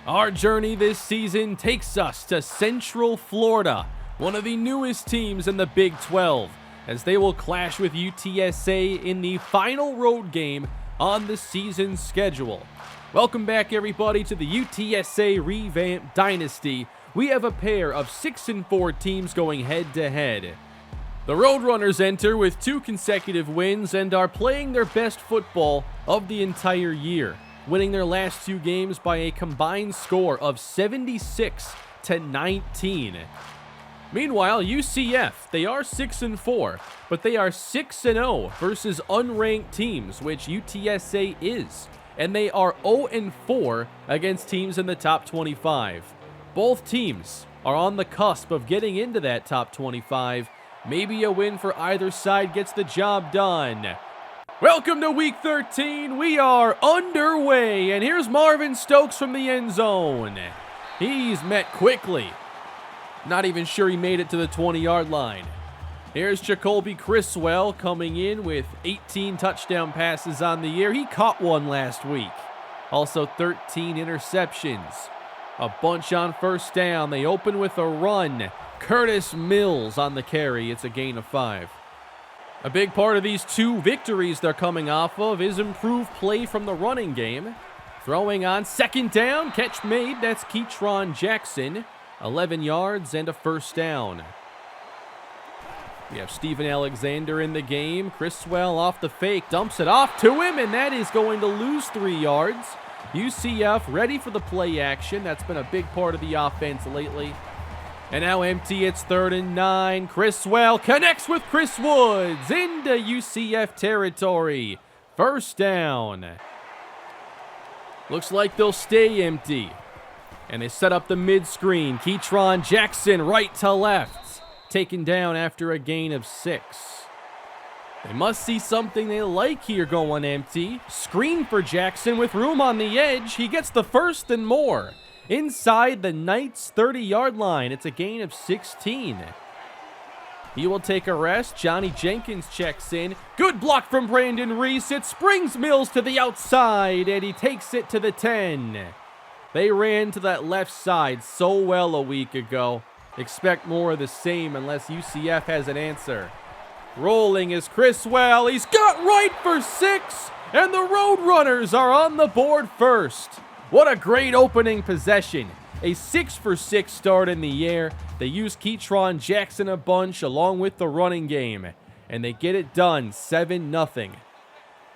Our journey this season takes us to Central Florida, one of the newest teams in the Big 12, as they will clash with UTSA in the final road game on the season schedule. Welcome back, everybody, to the UTSA Revamped Dynasty. We have a pair of 6-4 teams going head-to-head. The Roadrunners enter with 2 consecutive wins and are playing their best football of the entire year, winning their last 2 games by a combined score of 76-19. Meanwhile, UCF, they are 6-4, but they are 6-0 versus unranked teams, which UTSA is, and they are 0-4 against teams in the top 25. Both teams are on the cusp of getting into that top 25. Maybe a win for either side gets the job done. Welcome to Week 13. We are underway, and here's Marvin Stokes from the end zone. He's met quickly. Not even sure he made it to the 20-yard line. Here's Jacoby Criswell coming in with 18 touchdown passes on the year. He caught one last week. Also 13 interceptions. A bunch on first down. They open with a run. Curtis Mills on the carry. It's a gain of 5. A big part of these 2 victories they're coming off of is improved play from the running game. Throwing on second down. Catch made. That's Keytron Jackson. 11 yards and a first down. We have Steven Alexander in the game. Criswell off the fake. Dumps it off to him, and that is going to lose 3 yards. UCF ready for the play action. That's been a big part of the offense lately. And now empty, it's 3rd and 9. Criswell connects with Chris Woods into UCF territory. First down. Looks like they'll stay empty. And they set up the mid-screen. Keytron Jackson right to left. Taken down after a gain of 6. They must see something they like here going empty. Screen for Jackson with room on the edge. He gets the first and more. Inside the Knights' 30-yard line. It's a gain of 16. He will take a rest. Johnny Jenkins checks in. Good block from Brandon Reese. It springs Mills to the outside, and he takes it to the 10. They ran to that left side so well a week ago. Expect more of the same unless UCF has an answer. Rolling is Criswell. He's got right for 6, and the Roadrunners are on the board first. What a great opening possession. A 6-for-6 start in the air. They use Keytron Jackson a bunch along with the running game, and they get it done 7-0.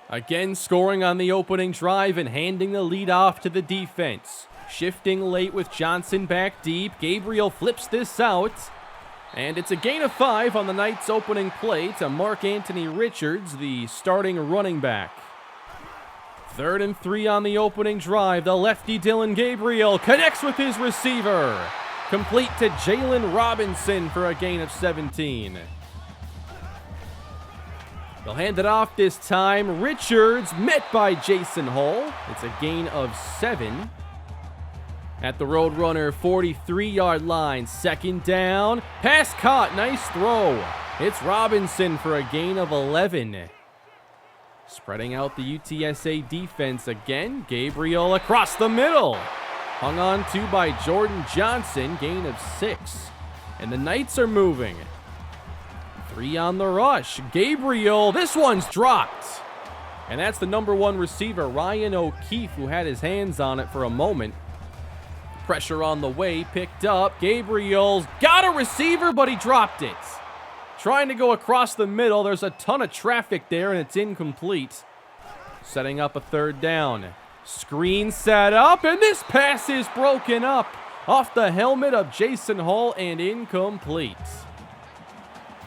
Again scoring on the opening drive and handing the lead off to the defense. Shifting late with Johnson back deep. Gabriel flips this out. And it's a gain of 5 on the Knights' opening play to Mark Anthony Richards, the starting running back. 3rd and 3 on the opening drive. The lefty Dylan Gabriel connects with his receiver. Complete to Jalen Robinson for a gain of 17. They'll hand it off this time. Richards met by Jason Hull. It's a gain of 7. At the Roadrunner 43-yard line, 2nd down. Pass caught, nice throw. It's Robinson for a gain of 11. Spreading out the UTSA defense again. Gabriel across the middle. Hung on to by Jordan Johnson, gain of 6. And the Knights are moving. 3 on the rush. Gabriel, this one's dropped. And that's the number 1 receiver, Ryan O'Keefe, who had his hands on it for a moment. Pressure on the way, picked up. Gabriel's got a receiver, but he dropped it. Trying to go across the middle. There's a ton of traffic there, and it's incomplete. Setting up a 3rd down. Screen set up, and this pass is broken up off the helmet of Jason Hull and incomplete.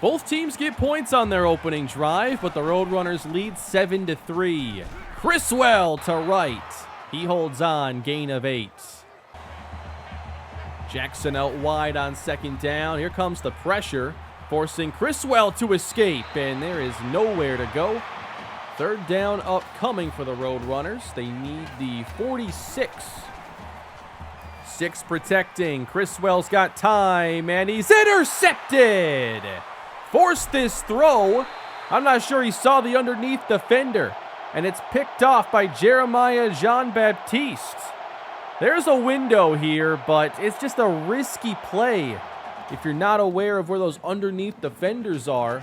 Both teams get points on their opening drive, but the Roadrunners lead 7-3. Criswell to right. He holds on, gain of 8. Jackson out wide on 2nd down. Here comes the pressure, forcing Criswell to escape, and there is nowhere to go. 3rd down upcoming for the Roadrunners. They need the 46. 6 protecting. Criswell's got time, and he's intercepted. Forced this throw. I'm not sure he saw the underneath defender, and it's picked off by Jeremiah Jean-Baptiste. There's a window here, but it's just a risky play if you're not aware of where those underneath defenders are.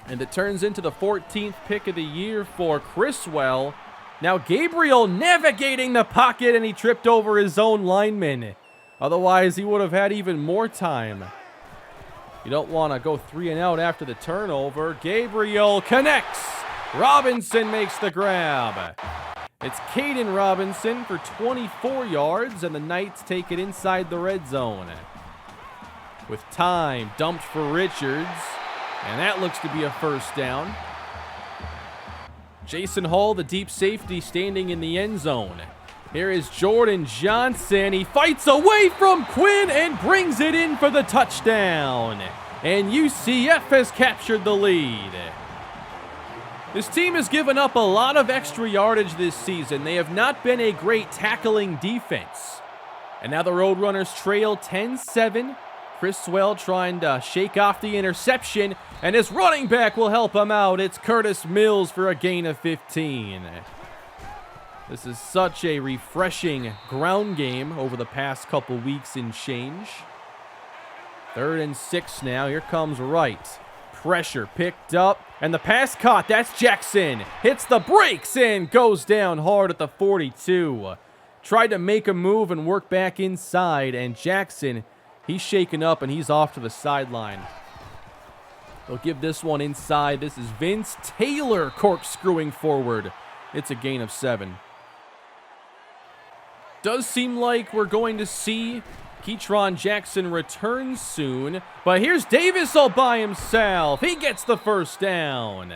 And it turns into the 14th pick of the year for Criswell. Now Gabriel navigating the pocket, and he tripped over his own lineman. Otherwise, he would have had even more time. You don't want to go 3 and out after the turnover. Gabriel connects. Robinson makes the grab. It's Caden Robinson for 24 yards, and the Knights take it inside the red zone. With time, dumped for Richards, and that looks to be a first down. Jason Hall, the deep safety, standing in the end zone. Here is Jordan Johnson. He fights away from Quinn and brings it in for the touchdown. And UCF has captured the lead. This team has given up a lot of extra yardage this season. They have not been a great tackling defense. And now the Roadrunners trail 10-7. Criswell trying to shake off the interception, and his running back will help him out. It's Curtis Mills for a gain of 15. This is such a refreshing ground game over the past couple weeks in change. 3rd and 6 now. Here comes Wright. Pressure picked up, and the pass caught. That's Jackson. Hits the brakes and goes down hard at the 42. Tried to make a move and work back inside, and Jackson, he's shaken up and he's off to the sideline. They'll give this one inside. This is Vince Taylor corkscrewing forward. It's a gain of 7. Does seem like we're going to see Ketron Jackson return soon, but here's Davis all by himself. He gets the first down.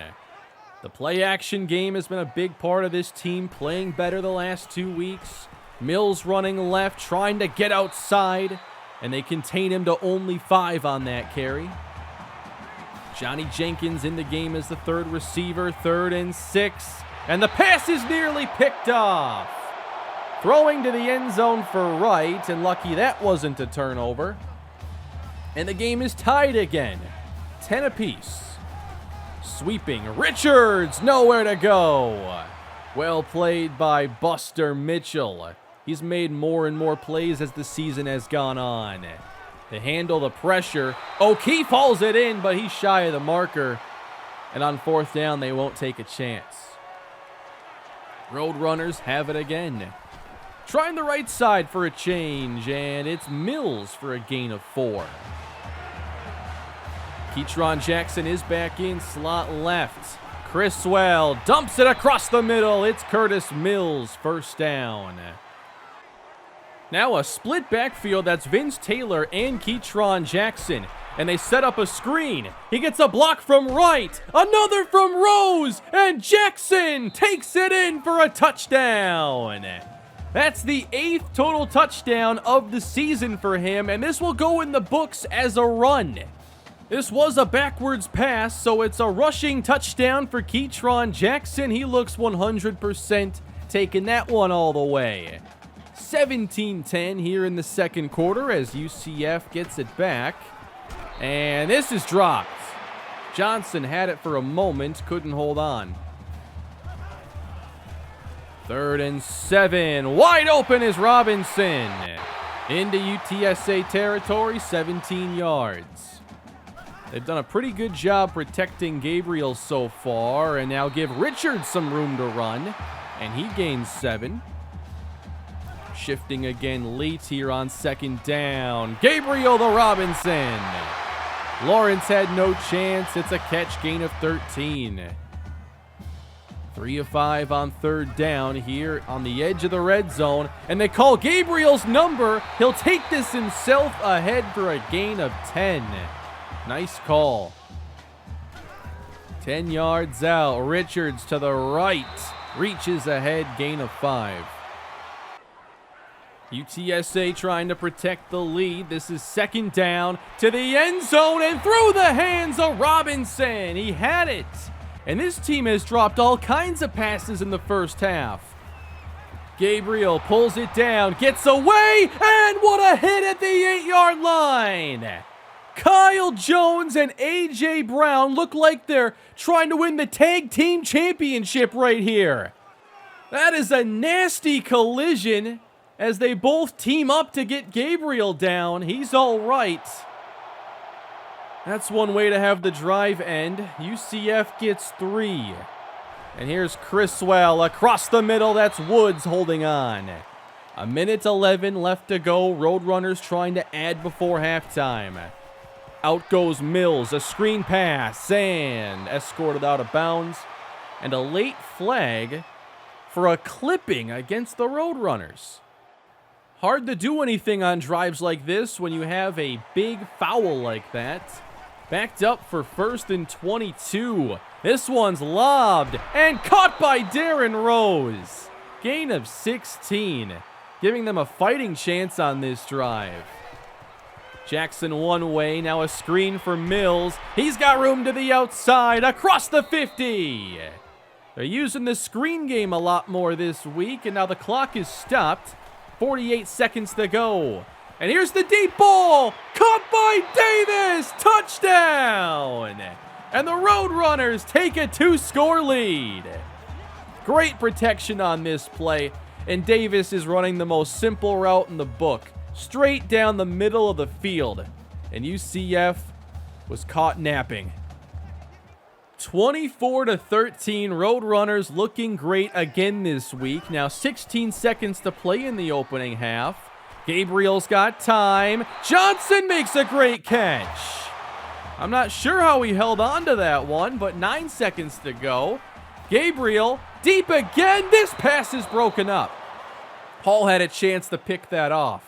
The play-action game has been a big part of this team, playing better the last 2 weeks. Mills running left, trying to get outside, and they contain him to only 5 on that carry. Johnny Jenkins in the game as the 3rd receiver, 3rd and 6, and the pass is nearly picked off. Throwing to the end zone for Wright, and lucky that wasn't a turnover. And the game is tied again, 10 apiece. Sweeping, Richards, nowhere to go. Well played by Buster Mitchell. He's made more and more plays as the season has gone on. They handle the pressure. O'Keefe hauls it in, but he's shy of the marker. And on 4th down, they won't take a chance. Roadrunners have it again. Trying the right side for a change, and it's Mills for a gain of 4. Ketron Jackson is back in, slot left. Criswell dumps it across the middle. It's Curtis Mills, first down. Now a split backfield. That's Vince Taylor and Ketron Jackson. And they set up a screen. He gets a block from Wright, another from Rose, and Jackson takes it in for a touchdown. That's the 8th total touchdown of the season for him, and this will go in the books as a run. This was a backwards pass, so it's a rushing touchdown for Ketron Jackson. He looks 100% taking that one all the way. 17-10 here in the second quarter as UCF gets it back. And this is dropped. Johnson had it for a moment, couldn't hold on. 3rd and 7. Wide open is Robinson. Into UTSA territory, 17 yards. They've done a pretty good job protecting Gabriel so far, and now give Richards some room to run, and he gains 7. Shifting again late here on 2nd down. Gabriel to Robinson. Lawrence had no chance. It's a catch, gain of 13. 3 of 5 on 3rd down here on the edge of the red zone. And they call Gabriel's number. He'll take this himself ahead for a gain of 10. Nice call. 10 yards out. Richards to the right. Reaches ahead, gain of 5. UTSA trying to protect the lead. This is 2nd down to the end zone and through the hands of Robinson. He had it. And this team has dropped all kinds of passes in the first half. Gabriel pulls it down, gets away, and what a hit at the 8-yard line. Kyle Jones and A.J. Brown look like they're trying to win the tag team championship right here. That is a nasty collision. as they both team up to get Gabriel down. He's all right. That's one way to have the drive end. UCF gets 3. And here's Criswell across the middle. That's Woods holding on. 1:11 left to go. Roadrunners trying to add before halftime. Out goes Mills. A screen pass and escorted out of bounds. And a late flag for a clipping against the Roadrunners. Hard to do anything on drives like this when you have a big foul like that. Backed up for 1st and 22. This one's lobbed and caught by Darren Rose. Gain of 16, giving them a fighting chance on this drive. Jackson one way, now a screen for Mills. He's got room to the outside, across the 50. They're using the screen game a lot more this week, and now the clock is stopped. 48 seconds to go. And here's the deep ball, caught by Davis, touchdown! And the Roadrunners take a 2-score lead. Great protection on this play, and Davis is running the most simple route in the book, straight down the middle of the field, and UCF was caught napping. 24-13, Roadrunners looking great again this week. Now 16 seconds to play in the opening half. Gabriel's got time. Johnson makes a great catch. I'm not sure how he held on to that one, but 9 seconds to go. Gabriel, deep again. This pass is broken up. Hall had a chance to pick that off.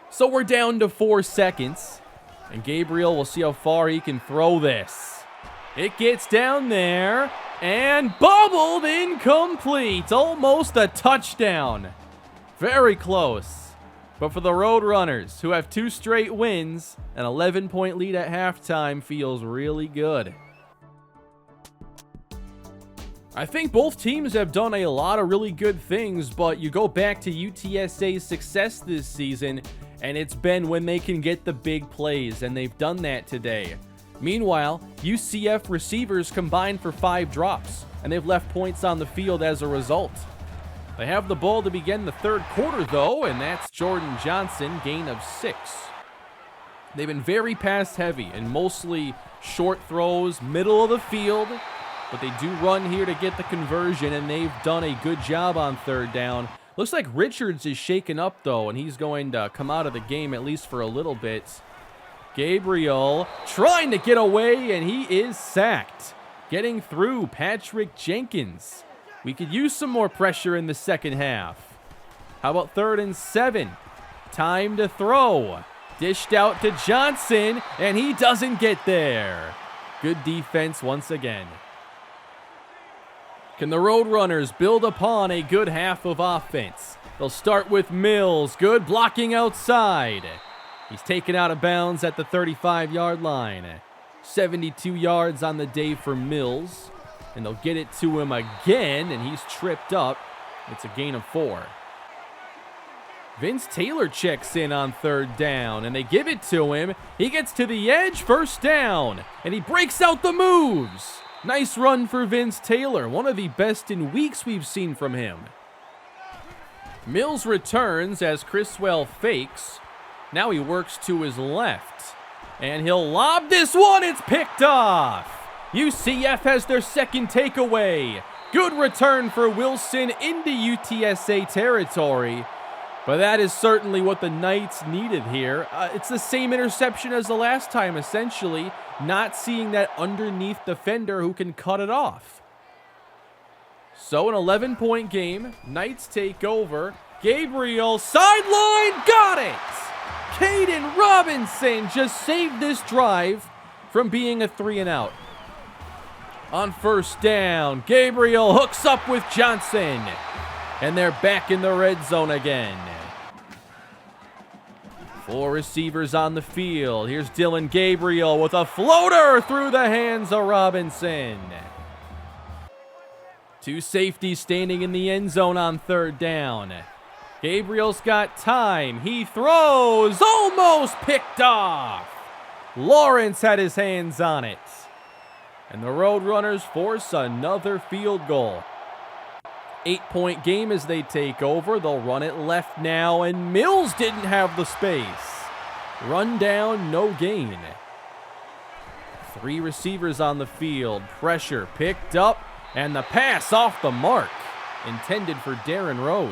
So we're down to 4 seconds. And Gabriel will see how far he can throw this. It gets down there and bobbled incomplete. Almost a touchdown. Very close. But for the Roadrunners, who have 2 straight wins, an 11-point lead at halftime feels really good. I think both teams have done a lot of really good things, but you go back to UTSA's success this season, and it's been when they can get the big plays, and they've done that today. Meanwhile, UCF receivers combined for 5 drops, and they've left points on the field as a result. They have the ball to begin the 3rd quarter, though, and that's Jordan Johnson, gain of 6. They've been very pass-heavy and mostly short throws, middle of the field, but they do run here to get the conversion, and they've done a good job on 3rd down. Looks like Richards is shaken up, though, and he's going to come out of the game at least for a little bit. Gabriel trying to get away, and he is sacked. Getting through, Patrick Jenkins. We could use some more pressure in the second half. How about 3rd and 7? Time to throw. Dished out to Johnson, and he doesn't get there. Good defense once again. Can the Roadrunners build upon a good half of offense? They'll start with Mills. Good blocking outside. He's taken out of bounds at the 35-yard line. 72 yards on the day for Mills. And they'll get it to him again, and he's tripped up. It's a gain of 4. Vince Taylor checks in on 3rd down, and they give it to him. He gets to the edge, 1st down, and he breaks out the moves. Nice run for Vince Taylor, one of the best in weeks we've seen from him. Mills returns as Criswell fakes. Now he works to his left, and he'll lob this one. It's picked off. UCF has their 2nd takeaway. Good return for Wilson into UTSA territory. But that is certainly what the Knights needed here. It's the same interception as the last time, essentially. Not seeing that underneath defender who can cut it off. So an 11-point game. Knights take over. Gabriel, sideline, got it! Caden Robinson just saved this drive from being a 3-and-out. On 1st down, Gabriel hooks up with Johnson. And they're back in the red zone again. 4 receivers on the field. Here's Dylan Gabriel with a floater through the hands of Robinson. 2 safeties standing in the end zone on 3rd down. Gabriel's got time. He throws. Almost picked off. Lawrence had his hands on it. And the Roadrunners force another field goal. 8-point game as they take over. They'll run it left now, and Mills didn't have the space. Run down, no gain. 3 receivers on the field. Pressure picked up, and the pass off the mark. Intended for Darren Rose.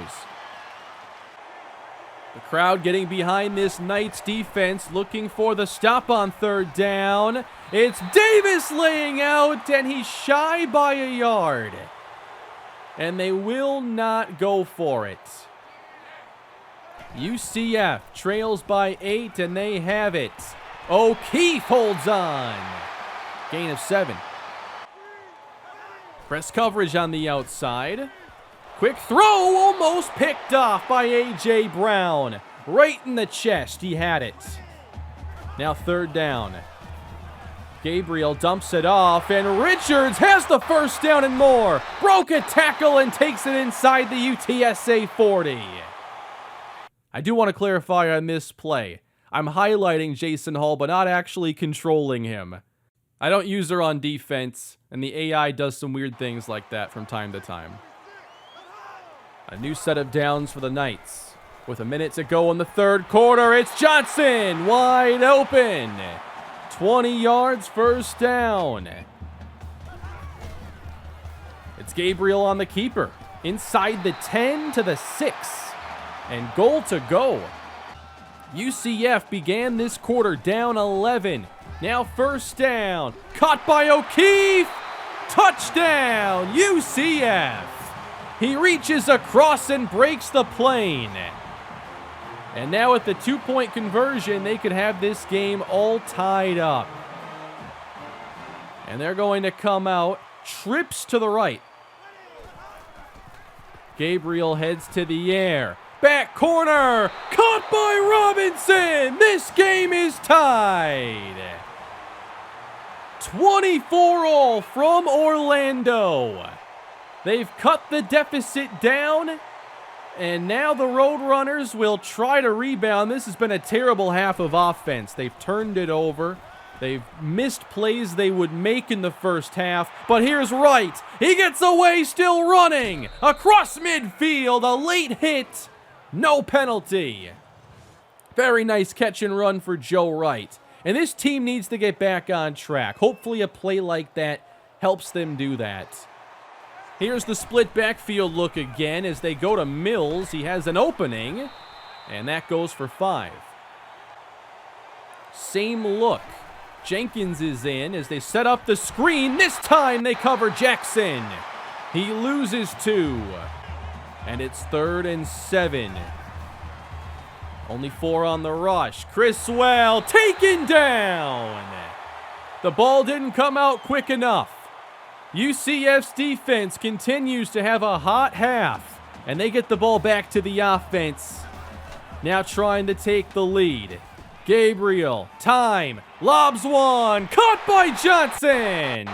The crowd getting behind this Knights defense, looking for the stop on 3rd down. It's Davis laying out, and he's shy by a yard. And they will not go for it. UCF trails by 8, and they have it. O'Keefe holds on. Gain of 7. Press coverage on the outside. Quick throw, almost picked off by A.J. Brown. Right in the chest, he had it. Now 3rd down. Gabriel dumps it off, and Richards has the 1st down and more. Broke a tackle and takes it inside the UTSA 40. I do want to clarify on this play. I'm highlighting Jason Hall, but not actually controlling him. I don't use her on defense, and the AI does some weird things like that from time to time. A new set of downs for the Knights. With a minute to go in the 3rd quarter, it's Johnson wide open. 20 yards, 1st down. It's Gabriel on the keeper. Inside the 10 to the 6. And goal to go. UCF began this quarter down 11. Now 1st down. Caught by O'Keefe. Touchdown, UCF. He reaches across and breaks the plane. And now with the 2-point conversion, they could have this game all tied up. And they're going to come out, trips to the right. Gabriel heads to the air. Back corner, caught by Robinson. This game is tied. 24-all from Orlando. They've cut the deficit down, and now the Roadrunners will try to rebound. This has been a terrible half of offense. They've turned it over. They've missed plays they would make in the 1st half, but here's Wright. He gets away, still running. Across midfield, a late hit. No penalty. Very nice catch and run for Joe Wright. And this team needs to get back on track. Hopefully a play like that helps them do that. Here's the split backfield look again as they go to Mills. He has an opening, and that goes for 5. Same look. Jenkins is in as they set up the screen. This time they cover Jackson. He loses 2. And it's 3rd and 7. Only 4 on the rush. Criswell taken down. The ball didn't come out quick enough. UCF's defense continues to have a hot half, and they get the ball back to the offense. Now trying to take the lead. Gabriel, time, lobs one, caught by Johnson.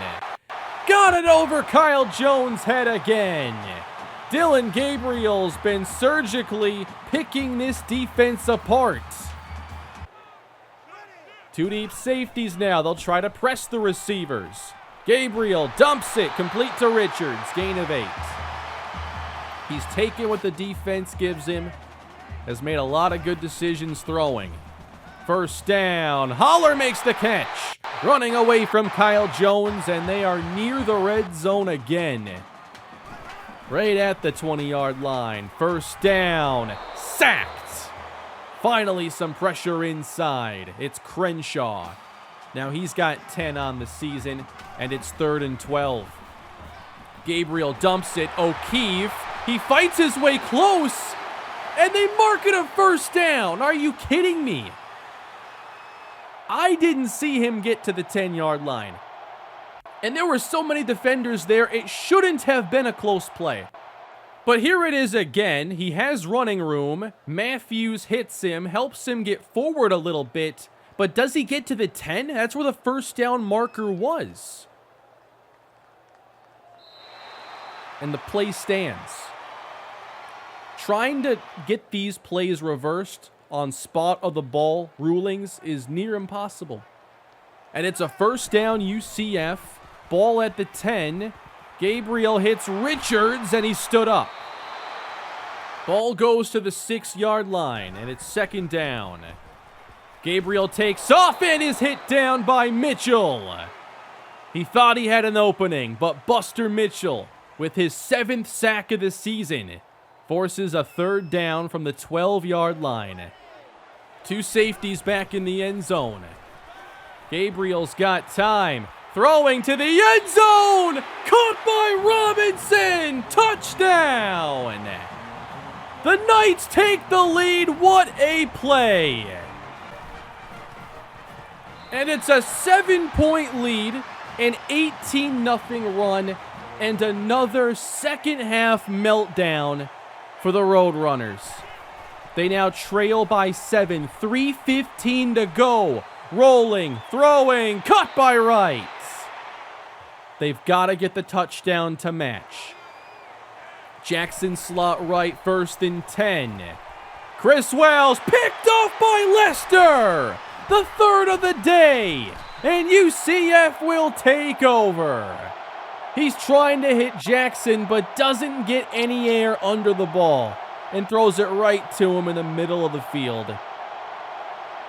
Got it over Kyle Jones' head again. Dylan Gabriel's been surgically picking this defense apart. 2 deep safeties now. They'll try to press the receivers. Gabriel dumps it, complete to Richards, gain of 8. He's taken what the defense gives him, has made a lot of good decisions throwing. 1st down, Holler makes the catch, running away from Kyle Jones, and they are near the red zone again. Right at the 20-yard line, 1st down, sacked. Finally some pressure inside, it's Crenshaw. Now he's got 10 on the season, and it's 3rd and 12. Gabriel dumps it. O'Keefe, he fights his way close, and they mark it a 1st down. Are you kidding me? I didn't see him get to the 10-yard line. And there were so many defenders there, it shouldn't have been a close play. But here it is again. He has running room. Matthews hits him, helps him get forward a little bit. But does he get to the 10? That's where the 1st down marker was. And the play stands. Trying to get these plays reversed on spot of the ball rulings is near impossible. And it's a 1st down UCF. Ball at the 10. Gabriel hits Richards, and he stood up. Ball goes to the 6-yard line, and it's second down. Gabriel takes off and is hit down by Mitchell. He thought he had an opening, but Buster Mitchell, with his 7th sack of the season, forces a third down from the 12-yard line. 2 safeties back in the end zone. Gabriel's got time. Throwing to the end zone! Caught by Robinson! Touchdown! The Knights take the lead. What a play! And it's a 7-point lead, an 18-0 run, and another second-half meltdown for the Roadrunners. They now trail by 7, 3:15 to go. Rolling, throwing, caught by Wright. They've got to get the touchdown to match. Jackson slot right, 1st and 10. Chris Wells picked off by Lester. The 3rd of the day. And UCF will take over. He's trying to hit Jackson, but doesn't get any air under the ball. And throws it right to him in the middle of the field.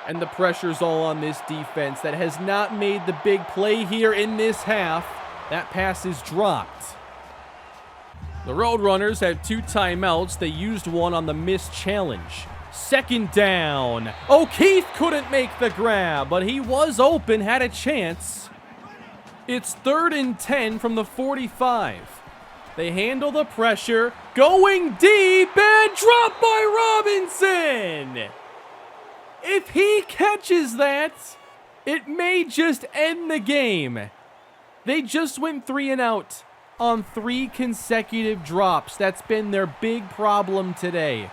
And the pressure's all on this defense that has not made the big play here in this half. That pass is dropped. The Roadrunners have 2 timeouts. They used one on the missed challenge. Second down. O'Keefe couldn't make the grab, but he was open, had a chance. It's 3rd and 10 from the 45. They handle the pressure, going deep, and dropped by Robinson. If he catches that, it may just end the game. They just went 3 and out on 3 consecutive drops. That's been their big problem today.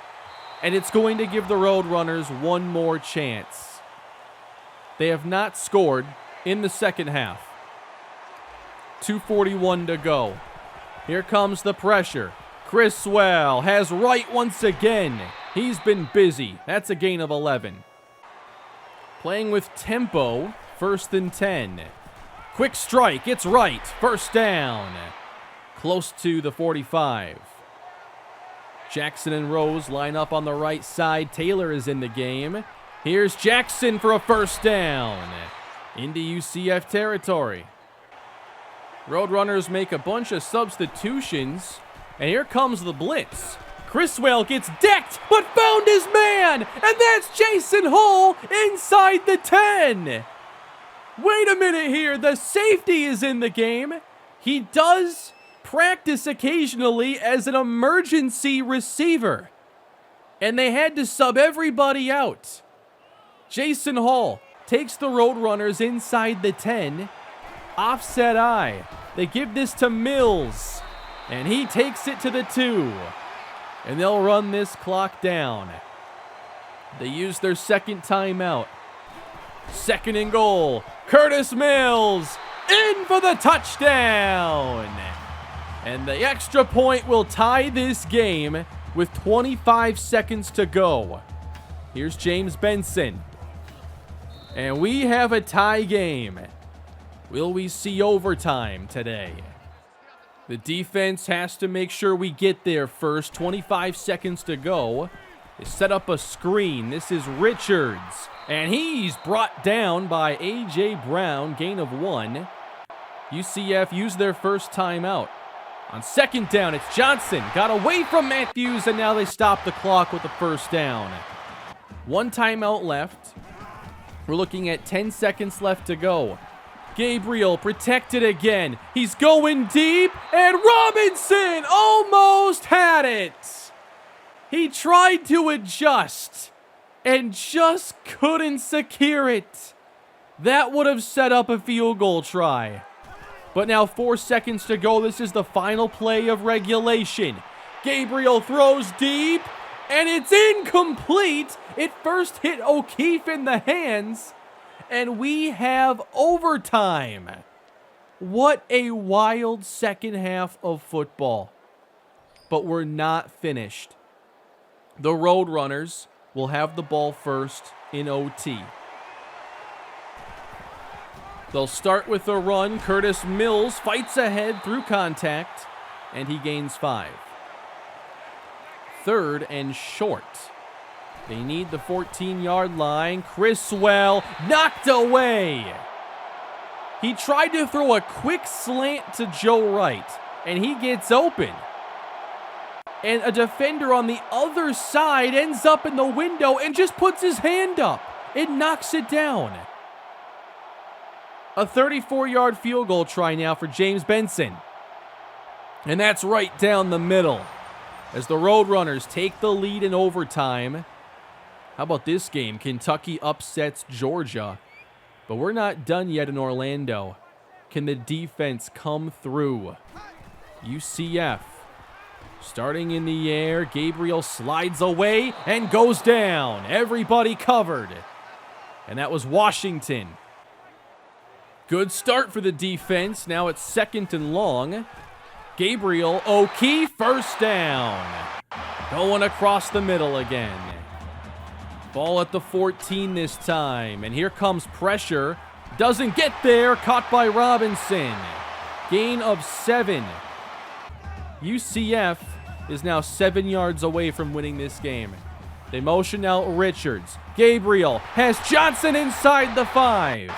And it's going to give the Roadrunners one more chance. They have not scored in the second half. 2:41 to go. Here comes the pressure. Criswell has Wright once again. He's been busy. That's a gain of 11. Playing with tempo, 1st and 10. Quick strike, it's Wright, 1st down. Close to the 45. Jackson and Rose line up on the right side. Taylor is in the game. Here's Jackson for a 1st down. Into UCF territory. Roadrunners make a bunch of substitutions. And here comes the blitz. Criswell gets decked, but found his man. And that's Jason Hull inside the 10. Wait a minute here. The safety is in the game. He does practice occasionally as an emergency receiver. And they had to sub everybody out. Jason Hall takes the Roadrunners inside the 10. Offset eye. They give this to Mills. And he takes it to the 2. And they'll run this clock down. They use their second timeout. 2nd and goal. Curtis Mills in for the touchdown. And the extra point will tie this game with 25 seconds to go. Here's James Benson. And we have a tie game. Will we see overtime today? The defense has to make sure we get there first. 25 seconds to go. They set up a screen. This is Richards. And he's brought down by A.J. Brown. Gain of 1. UCF used their first timeout. On 2nd down, it's Johnson. Got away from Matthews, and now they stop the clock with the 1st down. 1 timeout left. We're looking at 10 seconds left to go. Gabriel protected again. He's going deep, and Robinson almost had it. He tried to adjust and just couldn't secure it. That would have set up a field goal try. But now 4 seconds to go. This is the final play of regulation. Gabriel throws deep, and it's incomplete. It first hit O'Keefe in the hands, and we have overtime. What a wild second half of football. But we're not finished. The Roadrunners will have the ball first in OT. They'll start with a run. Curtis Mills fights ahead through contact, and he gains 5. 3rd and short. They need the 14-yard line. Criswell knocked away. He tried to throw a quick slant to Joe Wright, and he gets open. And a defender on the other side ends up in the window and just puts his hand up. It knocks it down. A 34-yard field goal try now for James Benson. And that's right down the middle as the Roadrunners take the lead in overtime. How about this game? Kentucky upsets Georgia. But we're not done yet in Orlando. Can the defense come through? UCF starting in the air. Gabriel slides away and goes down. Everybody covered. And that was Washington. Good start for the defense. Now it's 2nd and long. Gabriel O'Keefe, first down. Going across the middle again. Ball at the 14 this time. And here comes pressure. Doesn't get there. Caught by Robinson. Gain of 7. UCF is now 7 yards away from winning this game. They motion out Richards. Gabriel has Johnson inside the 5.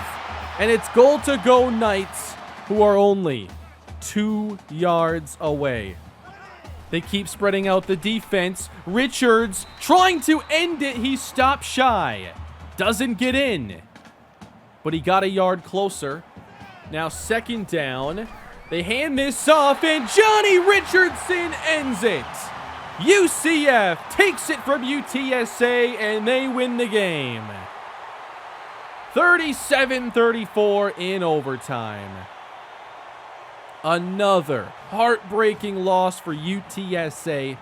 And it's goal to go Knights, who are only 2 yards away. They keep spreading out the defense. Richards trying to end it. He stopped shy. Doesn't get in. But he got a yard closer. Now 2nd down. They hand this off, and Johnny Richardson ends it. UCF takes it from UTSA, and they win the game. 37-34 in overtime. Another heartbreaking loss for UTSA,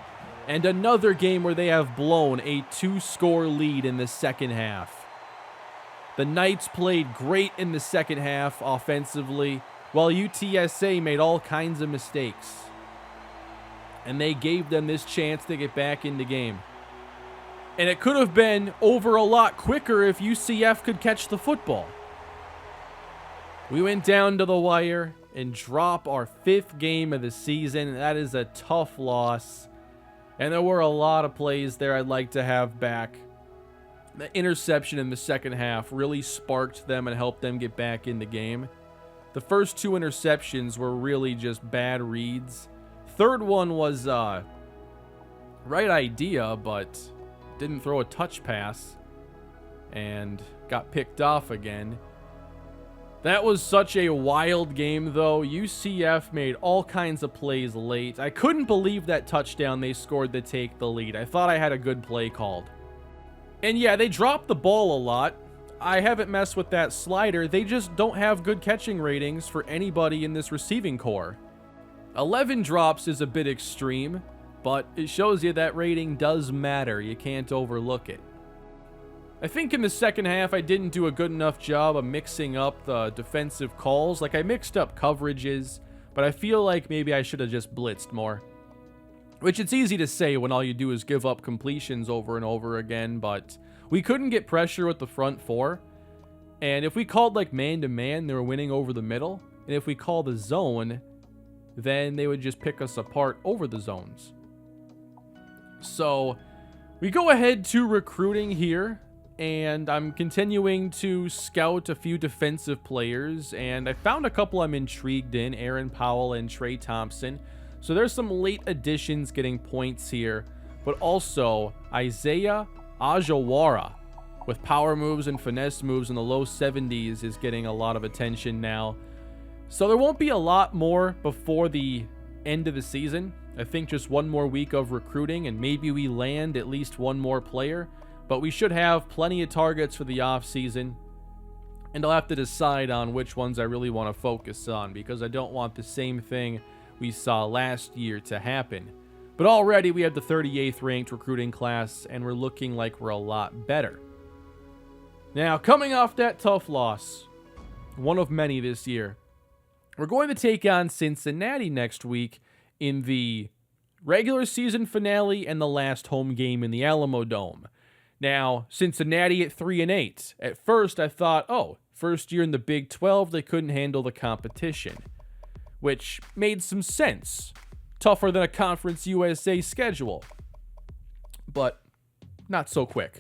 and another game where they have blown a 2-score lead in the second half. The Knights played great in the second half offensively, while UTSA made all kinds of mistakes. And they gave them this chance to get back in the game. And it could have been over a lot quicker if UCF could catch the football. We went down to the wire and drop our 5th game of the season. That is a tough loss. And there were a lot of plays there I'd like to have back. The interception in the second half really sparked them and helped them get back in the game. The first 2 interceptions were really just bad reads. Third one was right idea, but didn't throw a touch pass and got picked off again. That was such a wild game, though. UCF made all kinds of plays late. I couldn't believe that touchdown they scored to take the lead. I thought I had a good play called. And yeah, they dropped the ball a lot. I haven't messed with that slider. They just don't have good catching ratings for anybody in this receiving core. 11 drops is a bit extreme, but it shows you that rating does matter. You can't overlook it. I think in the second half, I didn't do a good enough job of mixing up the defensive calls. Like, I mixed up coverages, but I feel like maybe I should have just blitzed more. Which it's easy to say when all you do is give up completions over and over again, but we couldn't get pressure with the front 4. And if we called like man-to-man, they were winning over the middle. And if we call the zone, then they would just pick us apart over the zones. So we go ahead to recruiting here. And I'm continuing to scout a few defensive players. And I found a couple I'm intrigued in, Aaron Powell and Trey Thompson. So there's some late additions getting points here. But also Isaiah Ajawara with power moves and finesse moves in the low 70s is getting a lot of attention now. So there won't be a lot more before the end of the season. I think just one more week of recruiting and maybe we land at least one more player. But we should have plenty of targets for the offseason. And I'll have to decide on which ones I really want to focus on, because I don't want the same thing we saw last year to happen. But already we have the 38th ranked recruiting class, and we're looking like we're a lot better. Now, coming off that tough loss, one of many this year, we're going to take on Cincinnati next week in the regular season finale and the last home game in the Alamo Dome. Now, Cincinnati at 3-8. At first, I thought, oh, First year in the Big 12, they couldn't handle the competition, which made some sense. Tougher than a Conference USA schedule, but not so quick.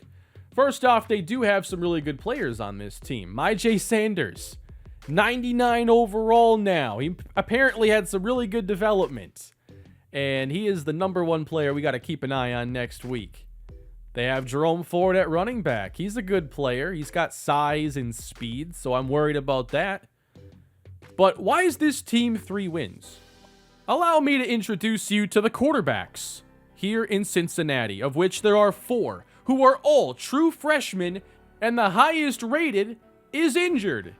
First off, they do have some really good players on this team. Myjai Sanders, 99 overall now. He apparently had some really good development, and he is the #1 player we got to keep an eye on next week. They have Jerome Ford at running back. He's a good player. He's got size and speed, so I'm worried about that. But why is this team 3 wins? Allow me to introduce you to the quarterbacks here in Cincinnati, of which there are 4, who are all true freshmen, and the highest rated is injured.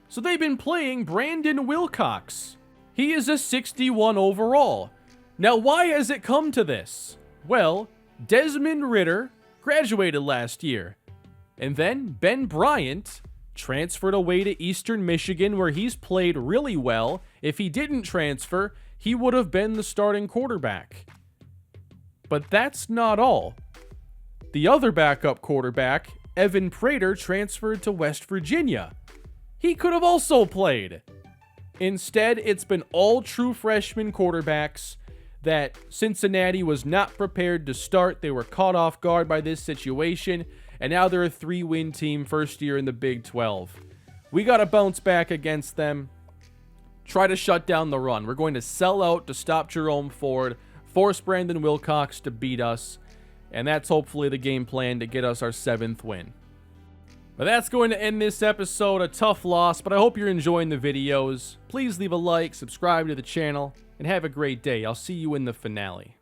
So they've been playing Brandon Wilcox. He is a 61 overall. Now, why has it come to this? Well, Desmond Ridder graduated last year. And then Ben Bryant transferred away to Eastern Michigan, where he's played really well. If he didn't transfer, he would have been the starting quarterback. But that's not all. The other backup quarterback, Evan Prater, transferred to West Virginia. He could have also played. Instead, it's been all true freshman quarterbacks that Cincinnati was not prepared to start. They were caught off guard by this situation, and now they're a 3-win team, first year in the Big 12. We got to bounce back against them, try to shut down the run. We're going to sell out to stop Jerome Ford, force Brandon Wilcox to beat us, and that's hopefully the game plan to get us our 7th win. But that's going to end this episode. A tough loss, but I hope you're enjoying the videos. Please leave a like, subscribe to the channel, and have a great day. I'll see you in the finale.